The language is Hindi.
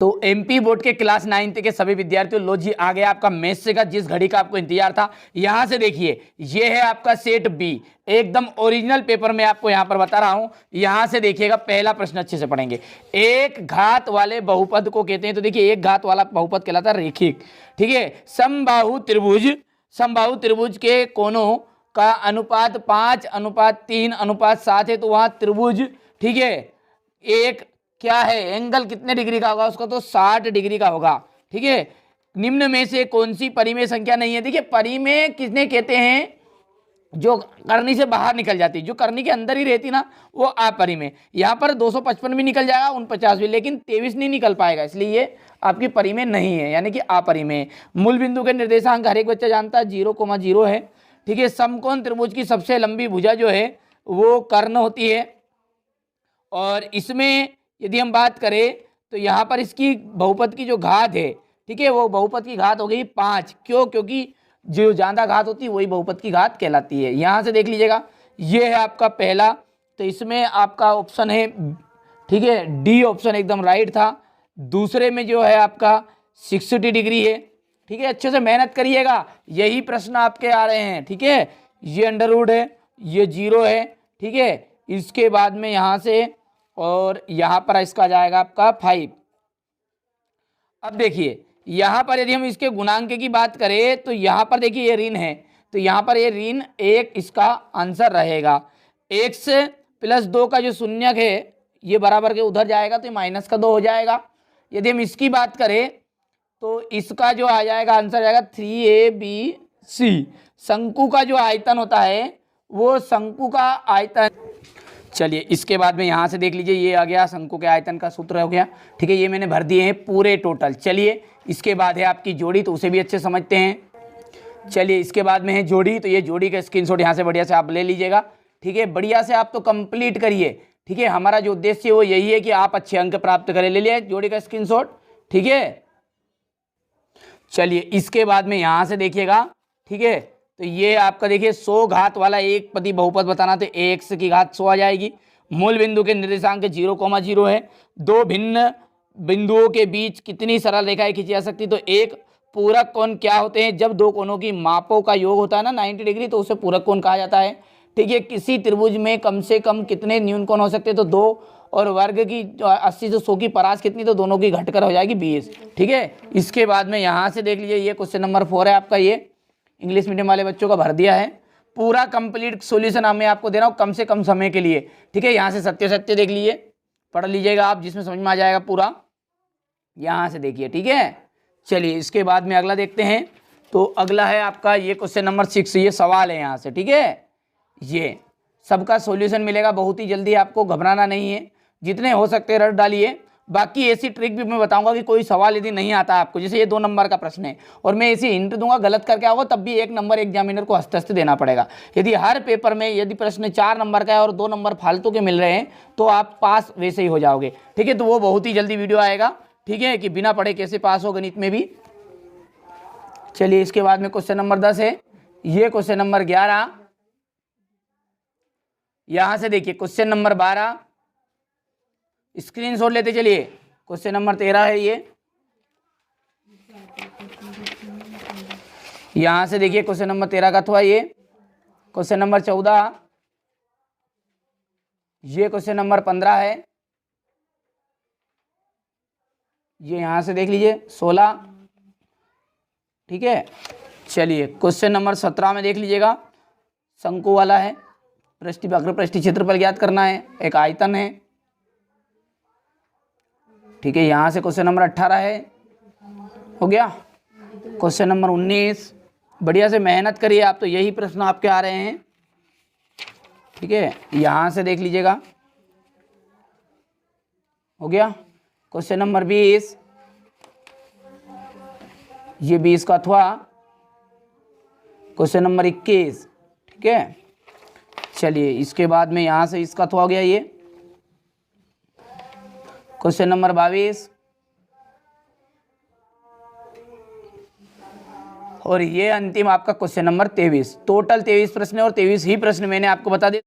तो एमपी बोर्ड के क्लास 9th के सभी विद्यार्थियों, लो जी आ गया आपका मैथ्स का जिस घड़ी का आपको इंतजार था। यहां से देखिए, ये है आपका सेट बी, एकदम ओरिजिनल पेपर में आपको यहां पर बता रहा हूं। यहां से देखिएगा, पहला प्रश्न अच्छे से पढ़ेंगे। एक घात वाले बहुपद को कहते हैं, तो देखिए एक घात वाला बहुपद कहलाता है रेखिक। ठीक है, समबाहु त्रिभुज के कोणों का अनुपात 5:3:7 है, तो वहां त्रिभुज, ठीक है, एक क्या है, एंगल कितने डिग्री का होगा उसका, तो 60 डिग्री का होगा। ठीक है, निम्न में से कौन सी परिमेय संख्या नहीं है। देखिए परिमेय किसने कहते हैं, जो करनी से बाहर निकल जाती, जो करनी के अंदर ही रहती ना, वो अपरिमेय। यहाँ पर 255 भी निकल जाएगा, 49 भी, लेकिन 23 नहीं निकल पाएगा, इसलिए ये आपकी परिमेय नहीं है, यानी कि अपरिमेय। मूल बिंदु के निर्देशांक हर एक बच्चा जानता है 0,0 है। ठीक है, समकोण त्रिभुज की सबसे लंबी भुजा जो है वो कर्ण होती है। और इसमें यदि हम बात करें तो यहाँ पर इसकी बहुपद की जो घात है, ठीक है, वो बहुपद की घात हो गई 5। क्यों, क्योंकि जो ज़्यादा घात होती है वही बहुपद की घात कहलाती है। यहाँ से देख लीजिएगा, ये है आपका पहला, तो इसमें आपका ऑप्शन है, ठीक है, डी ऑप्शन एकदम राइट था। दूसरे में जो है आपका 60 डिग्री है। ठीक है, अच्छे से मेहनत करिएगा, यही प्रश्न आपके आ रहे हैं। ठीक है, ये अंडर रूट है, ये 0 है। ठीक है, इसके बाद में यहाँ से और यहाँ पर इसका जाएगा आपका 5। अब देखिए यहाँ पर यदि हम इसके गुणांक की बात करें तो यहाँ पर देखिए ये ऋण है, तो यहाँ पर ये ऋण 1 इसका आंसर रहेगा। x + 2 का जो शून्यक है ये बराबर के उधर जाएगा, तो -2 हो जाएगा। यदि हम इसकी बात करें तो इसका जो आ जाएगा आंसर आएगा 3ABC। शंकु का जो आयतन होता है वो शंकु का आयतन, चलिए इसके बाद में यहाँ से देख लीजिए, ये आ गया शंकु के आयतन का सूत्र हो गया। ठीक है, ये मैंने भर दिए हैं पूरे टोटल। चलिए इसके बाद है आपकी जोड़ी, तो उसे भी अच्छे समझते हैं। चलिए इसके बाद में है जोड़ी, तो ये जोड़ी का स्क्रीनशॉट यहाँ से बढ़िया से आप ले लीजिएगा। ठीक है, बढ़िया से आप तो कंप्लीट करिए। ठीक है, हमारा जो उद्देश्य है वो यही है कि आप अच्छे अंक प्राप्त करें। ले लिया जोड़ी का स्क्रीनशॉट। ठीक है, चलिए इसके बाद में यहाँ से देखिएगा। ठीक है, तो ये आपका देखिए 100 घात वाला एक पदी बहुपद बताना, तो x की घात 100 आ जाएगी। मूल बिंदु के निर्देशांक 0,0 है। दो भिन्न बिंदुओं के बीच कितनी सरल रेखाएं खींची जा सकती, तो एक पूरक कोण क्या होते हैं, जब दो कोणों की मापों का योग होता है ना 90 डिग्री, तो उसे पूरक कोण कहा जाता है। ठीक है, किसी त्रिभुज में कम से कम कितने न्यून कोण हो सकते हैं, तो 2, और वर्ग की 80 से 100 की परास कितनी, तो दोनों की घटकर हो जाएगी 20। ठीक है, इसके बाद में यहाँ से देख लीजिए, ये क्वेश्चन नंबर 4 है आपका, ये इंग्लिश मीडियम वाले बच्चों का भर दिया है। पूरा कंप्लीट सॉल्यूशन मैं आपको दे रहा हूँ कम से कम समय के लिए। ठीक है, यहाँ से सत्य देख लीजिए, पढ़ लीजिएगा आप, जिसमें समझ में आ जाएगा पूरा। यहाँ से देखिए। ठीक है, चलिए इसके बाद में अगला देखते हैं। तो अगला है आपका ये क्वेश्चन नंबर 6, ये सवाल है यहाँ से। ठीक है, ये सबका सॉल्यूशन मिलेगा बहुत ही जल्दी, आपको घबराना नहीं है, जितने हो सकते हैं रट डालिए। बाकी ऐसी ट्रिक भी मैं बताऊंगा कि कोई सवाल यदि नहीं आता आपको, जैसे ये 2 नंबर का प्रश्न है और मैं ऐसी हिंट दूंगा, गलत करके आओगे तब भी 1 नंबर एग्जामिनर को हस्त देना पड़ेगा। यदि हर पेपर में यदि प्रश्न 4 नंबर का है और 2 नंबर फालतू के मिल रहे हैं तो आप पास वैसे ही हो जाओगे। ठीक है, तो वो बहुत ही जल्दी वीडियो आएगा। ठीक है, कि बिना पढ़े कैसे पास हो गणित में भी। चलिए इसके बाद में क्वेश्चन नंबर 10 है, ये क्वेश्चन नंबर 11। यहां से देखिए क्वेश्चन नंबर 12, स्क्रीनशॉट लेते चलिए। क्वेश्चन नंबर 13 है ये, यहां से देखिए क्वेश्चन नंबर 13 का था ये। क्वेश्चन नंबर 14, ये क्वेश्चन नंबर 15 है, ये यहां से देख लीजिए 16। ठीक है, चलिए क्वेश्चन नंबर 17 में देख लीजिएगा, शंकु वाला है, पृष्ठीय वक्र पृष्ठीय क्षेत्रफल ज्ञात करना है, एक आयतन है। ठीक है, यहाँ से क्वेश्चन नंबर 18 है, हो गया। क्वेश्चन नंबर 19, बढ़िया से मेहनत करिए आप, तो यही प्रश्न आपके आ रहे हैं। ठीक है, यहाँ से देख लीजिएगा, हो गया। क्वेश्चन नंबर 20, ये 20 का था। Question number 21। ठीक है, चलिए इसके बाद में यहाँ से इसका तो हो गया ये। क्वेश्चन नंबर 22 और ये अंतिम आपका क्वेश्चन नंबर 23। टोटल 23 प्रश्न और 23 ही प्रश्न मैंने आपको बता दिया।